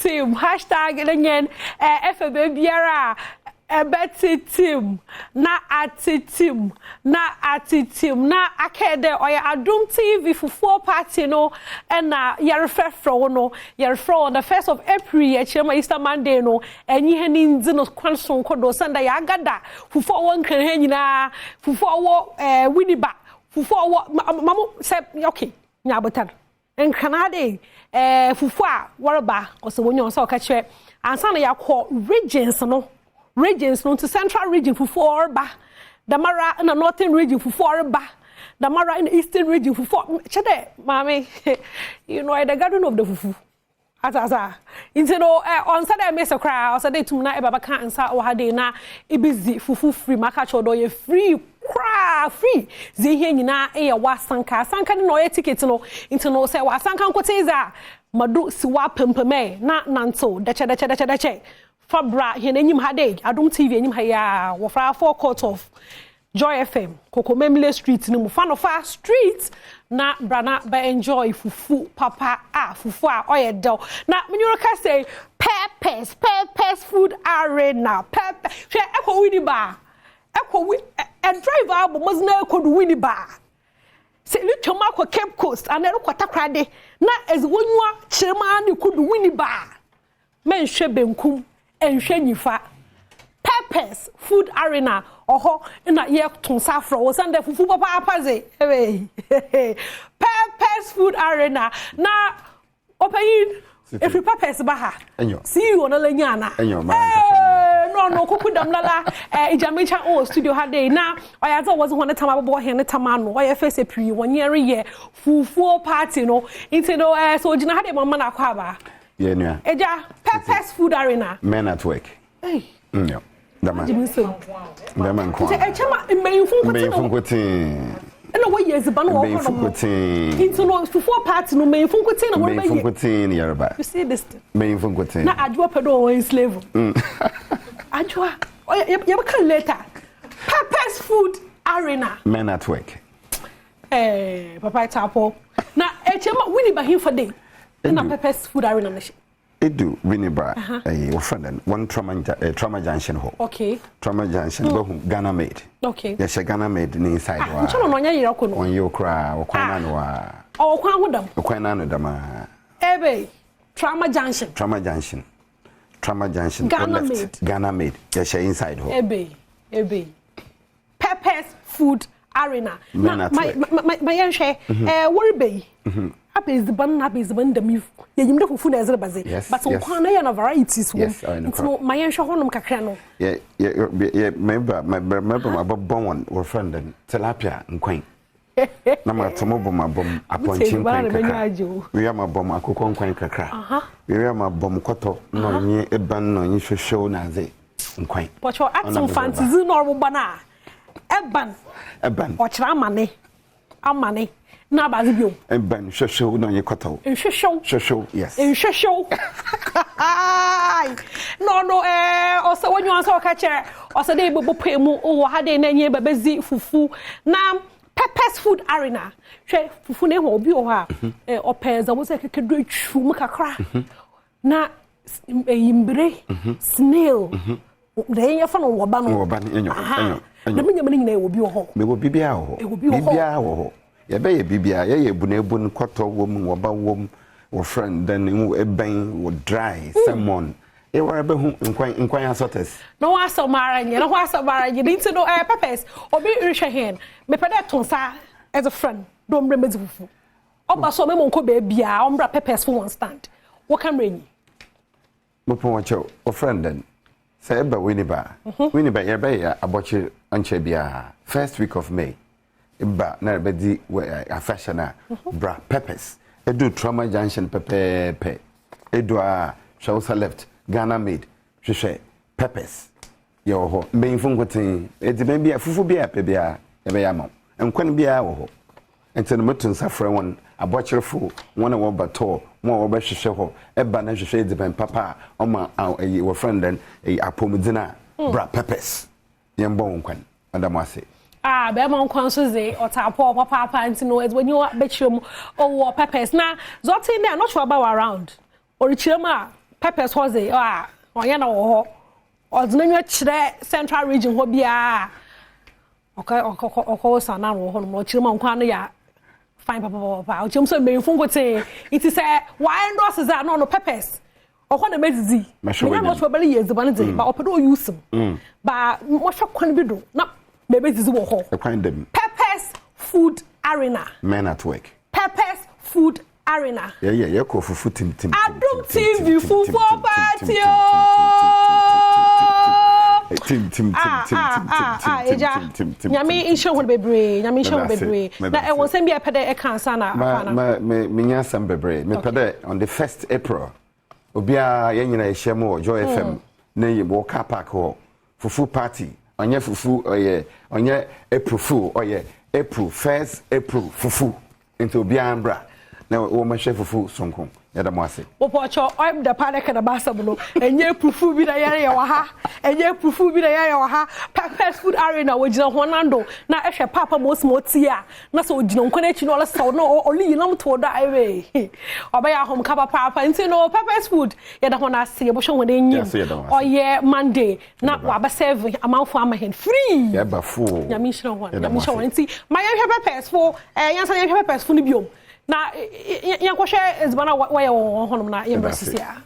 Tim hashtag lenyen FB biara ebeti tim na atitim na akede oya Adom TV fufuo party no na yerefrefro no yerefro on the 1st of April yechema Easter Monday no enyi hani nzi no kwanson kodo sanda ya agada fufuo won kan ha nyina fufuo wo winiba fufuo wo mamu se okay nya botan enkanade fufu a warba ose wonyo so ka kire ansa na yakọ regions no to central region fufu orba damara in the northern region fufu orba damara in the eastern region fufu chede mami you know the garden of the fufu asa into no on Saturday me se cry on Saturday tum na e baba kan ansa o hade na e busy fufu free maka chodo ye free free zihie nyina e ya wasanka no ye ticket no into no say wasanka nkoteza madu siwa pempeme na nanto dache fabra hene nyim hade Adom TV nyim haya wo fra 4 court of Joy FM Kokomemile Street ni mu fanofa street na brana ba enjoy fufu papa fufu a oyedel na menyo ka say Peppers food arena pepper hwe ekọ wini ba driver abo mozna ekọ do wini ba se litoma kwa Cape Coast anero kwata krade na ezwonwa chirema ni kudu wini ba menhwe benkum enhwe nyifa Peppers food arena oho na ye tonsafro wo sande fufu papa apaze Peppers food arena na opeyin every Peppers baha see you on lenyana no kukudam lala ijamecha o studio hade na oyaza was one time abo he ne tamano oya face pri one year ye fufu party no into no so jina hade mama na kwa ba ye nua eja Peppers food arena men at work no dama dama kwa echama meyfun kwatin na wo years ban wo kono into no fufu party no meyfun kwatin na wo be meyfun kwatin yarba you see this meyfun kwatin na adwo pedo on slave Ajwa, you can later. Peppers food arena. Men at work. Papa Tapo. Now, echema wini ba him for day. Na Peppers food arena na. Edu wini ba your friend one trauma junction ho. Okay. Trauma junction go Ghana made. Okay. Yes, Ghana made ni inside wa. Ncholo no nya yira ko no. On you cry, okwana no wa. Okwan hodam. Okwana no dama. Ebe Trauma junction. Ghana made. Yes, inside ho. Ebe. Peppers food arena. My yanhwe worry be. Happy is the ban the me. Yim de fufu na ezre baze. But okwan na ya na varieties wo. So my yanhwe honom kakra no. Yeah, remember my bon one or friend and tilapia nkwan. Na ma tomo bom abom aponchi nkwan kakra. We am abom akoko nkwan kakra. We am abom koto no nye eban no nye hwehwew na ze nkwan. But your atom fantasy no roba na. Eban. Ochra amane. Na bazi bio. Eban hwehwew no nye koto. Hwehwew yes. Hwehwew. No oso wonyu anso ka kire oso dey bobopemu o ha dey na nye babezi fufu na Peppers food arena hwe fufu ne ho obi o ha opeza wo se kekedo atwum kakra na yimbre snail dey ya fa no woba enyo na menya mani nyina obi o ho me wo bibia ho ye be ye bibia ye ebun koto wom woba wom wo friend then eben wo dry salmon e were be hu nkwan asotes no wa so mara nye into no Peppers obi rehwe hen me pede tonsa as a friend do mbre mezifufu oba so me monko be bia ombra Peppers for one stand wo camera ni mo pon wacho o friend then say eba winiba ye be ya abochi anche bia first week of May eba na be di afashana bra Peppers edu trauma junction pepe edu a shausa left Ghana made hwehwe Peppers yo ho mbenfun kotin ediben bia fufu bia pe bia e be yamam enkwan bia wo ho enten motun safra won abocherefo won na wo bato mo wo be hwehwe ho e ba na hwehwe ediben papa o ma ayi wo friend den apomudina bra Peppers yembo nkwan adamase be man kwanso ze otapo papa ntino as when you be chirem o peppers na zotin there not sure about around or chirem peppers ho ze onya na wo ho odinanwa chire central region ho bia okay sana wo ho no chirem nkwa no ya fine papa o chirem so me fungote it is why endorse that no peppers okwa na mezizi me na so bele years ban dey but opedo use ba mo hwe kwan bi do na me mezizi wo ho Peppers Food Arena men at work Peppers Food Arena yeah ko fufu tim Adom TV fufu party tim nyame insho ho bebre na e won sem bia pede e kan sana me nya sam bebre me pede on the 1st April obia ye nyina ehye mo Joy FM na yibo car park ho fufu party onye fufu onye April Fool April 1st April fufu into obia ambra na wo ma hwe fufu sonko yada mo ase popocho I'm the panic na basabulo enye pufu bi na yare wa ha enye pufu bi na yare wa ha Peppers Food Arena wo gina honando na ehwe papa mo smoti a na so gina nkwana chi no ole saw no oli nam to da iwe obaya hom ka papa nti no Peppers Food yada hona ase bo hwe wona nyim oye Monday na wa ba serve amanfo amahen free ya ba fu nyami hira hona nti ma ye Peppers fo yansa ye Peppers fu ni biom na yankwohwe ezbana waya wo honum na yembrasisi a